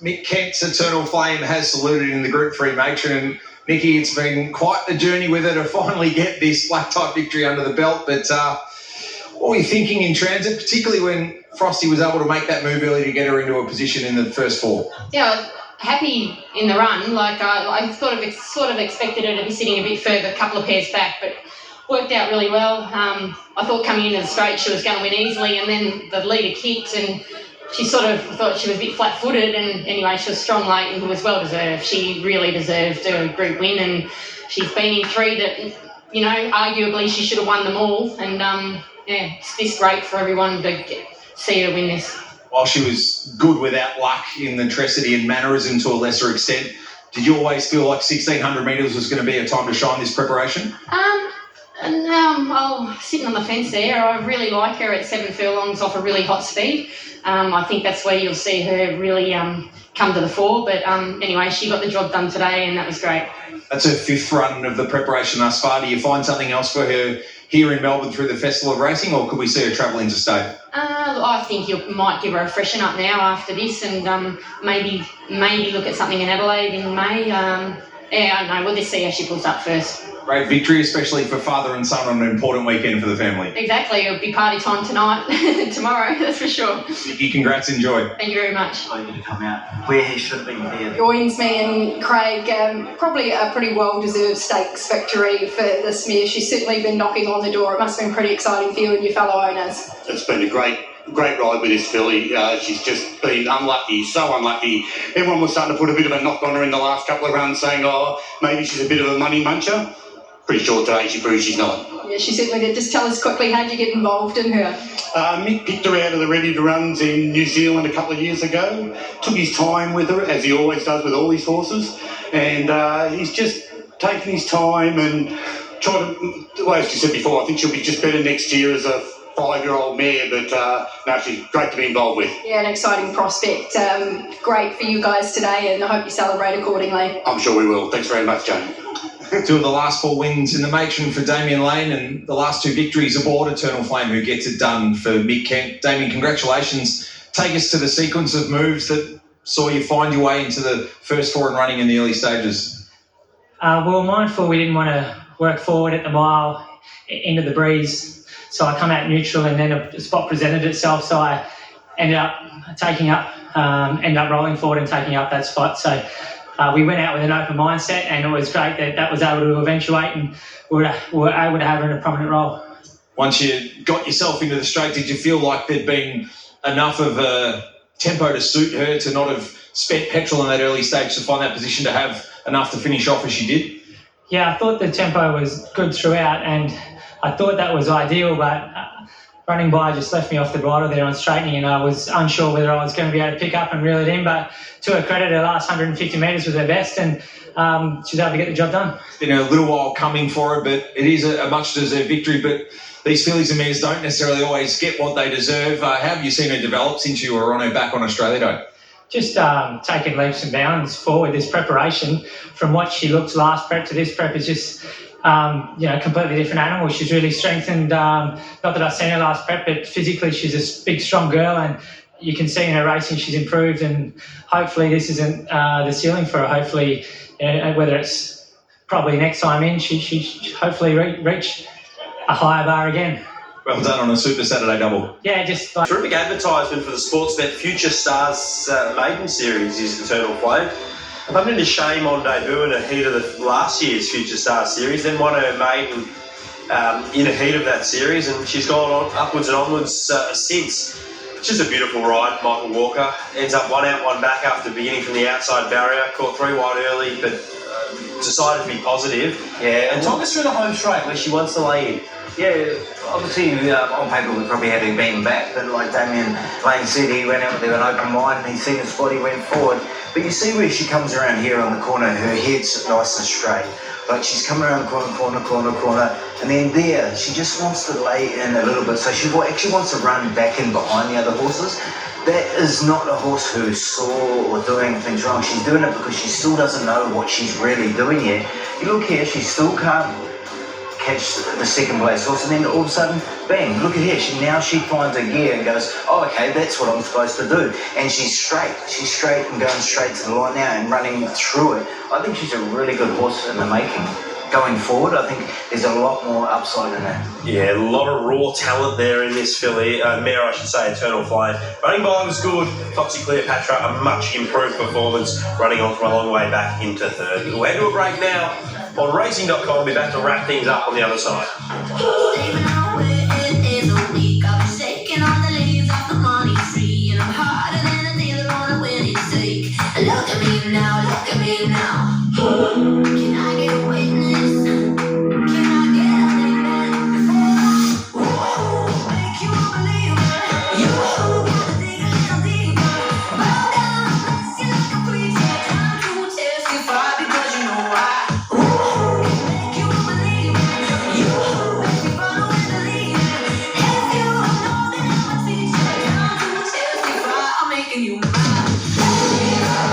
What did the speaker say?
Mick Kent's Eternal Flame has saluted in the Group 3 Matron. Nikki, it's been quite the journey with her to finally get this black type victory under the belt, but what were you thinking in transit, particularly when Frosty was able to make that move early to get her into a position in the first four? Yeah, I was happy in the run. Like I sort of expected her to be sitting a bit further, a couple of pairs back, but worked out really well. I thought coming into the straight she was going to win easily, and then the leader kicked and she sort of thought she was a bit flat-footed, and anyway, she was strong late and it was well-deserved. She really deserved a group win, and she's been in three that, you know, arguably she should have won them all, and yeah, it's just great for everyone to see her win this. While she was good without luck in the Trecity and mannerism to a lesser extent, did you always feel like 1600 metres was going to be a time to shine this preparation? I'm sitting on the fence there. I really like her at 7 furlongs off a really hot speed. I think that's where you'll see her really come to the fore. But anyway, she got the job done today, and that was great. That's her 5th run of the preparation thus far. Do you find something else for her here in Melbourne through the Festival of Racing, or could we see her travel interstate? I think you might give her a freshen up now after this, and maybe look at something in Adelaide in May. Yeah, I don't know. We'll just see how she pulls up first. Great victory, especially for father and son on an important weekend for the family. Exactly. It'll be party time tonight, tomorrow, that's for sure. Nikki, congrats, enjoy. Thank you very much. I'm going to come out where he should be there. Joins me and Craig, probably a pretty well-deserved stakes victory for this mare. She's certainly been knocking on the door. It must have been pretty exciting for you and your fellow owners. It's been a great ride with this filly. She's just been unlucky, so unlucky. Everyone was starting to put a bit of a knock on her in the last couple of runs, saying, oh, maybe she's a bit of a money muncher. Pretty sure today she proves she's not. Yeah, she certainly did. Just tell us quickly, how'd you get involved in her? Mick picked her out of the ready-to-runs in New Zealand a couple of years ago, took his time with her, as he always does with all his horses, and he's just taken his time and tried to, well, as you said before, I think she'll be just better next year as a 5-year-old mare, but no, she's great to be involved with. Yeah, an exciting prospect. Great for you guys today, and I hope you celebrate accordingly. I'm sure we will. Thanks very much, Jane. 2 of the last 4 wins in the Matron for Damien Lane, and the last 2 victories aboard Eternal Flame, who gets it done for Mick Kent. Damien, congratulations. Take us to the sequence of moves that saw you find your way into the first 4 and running in the early stages. Well, mindful we didn't want to work forward at the mile into the breeze, so I come out neutral, and then a spot presented itself, so I ended up rolling forward and taking up that spot. So we went out with an open mindset, and it was great that was able to eventuate, and we were able to have her in a prominent role. Once you got yourself into the straight, did you feel like there'd been enough of a tempo to suit her to not have spent petrol in that early stage to find that position to have enough to finish off as she did? Yeah, I thought the tempo was good throughout, and I thought that was ideal, but running by just left me off the bridle there on straightening, and I was unsure whether I was going to be able to pick up and reel it in, but to her credit, her last 150 metres was her best, and she was able to get the job done. It's been a little while coming for her, but it is a much-deserved victory, but these fillies and mares don't necessarily always get what they deserve. How have you seen her develop since you were on her back on Australia Day? Just taking leaps and bounds forward. This preparation, from what she looked last prep to this prep, is just completely different animal. She's really strengthened. Not that I've seen her last prep, but physically she's a big, strong girl, and you can see in her racing she's improved, and hopefully this isn't the ceiling for her. Hopefully, whether it's probably next time in, she hopefully reach a higher bar again. Well done on a Super Saturday double. Yeah, just like... Terrific advertisement for the Sportsbet Future Stars maiden series is Eternal Flame. I'm into shame on debut in a heat of the last year's Future Stars series, then won her maiden in a heat of that series, and she's gone on upwards and onwards since. It's just a beautiful ride. Michael Walker ends up 1 out, 1 back after beginning from the outside barrier, caught 3 wide early, but decided to be positive. Yeah, and talk us through the home straight where she wants to lay in. Yeah, obviously on paper we probably had him beaten back, but like Damien Lane said, he went out with an open mind and he's seen the spot, he went forward. But you see where she comes around here on the corner, her head's nice and straight. Like she's come around corner, and then there, she just wants to lay in a little bit. So she actually wants to run back in behind the other horses. That is not a horse who's sore or doing things wrong. She's doing it because she still doesn't know what she's really doing yet. You look here, she still can't catch the second place horse, and then all of a sudden, bang, look at here. She finds a gear and goes, oh, okay, that's what I'm supposed to do. And she's straight and going straight to the line now and running through it. I think she's a really good horse in the making. Going forward, I think there's a lot more upside in that. Yeah, a lot of raw talent there in this filly. Mare, I should say, Eternal Flame. Running by was good. Toxic Cleopatra, a much improved performance, running on from a long way back into third. We'll head to a break now on racing.com. We'll be back to wrap things up on the other side. Look at me now, look at me now.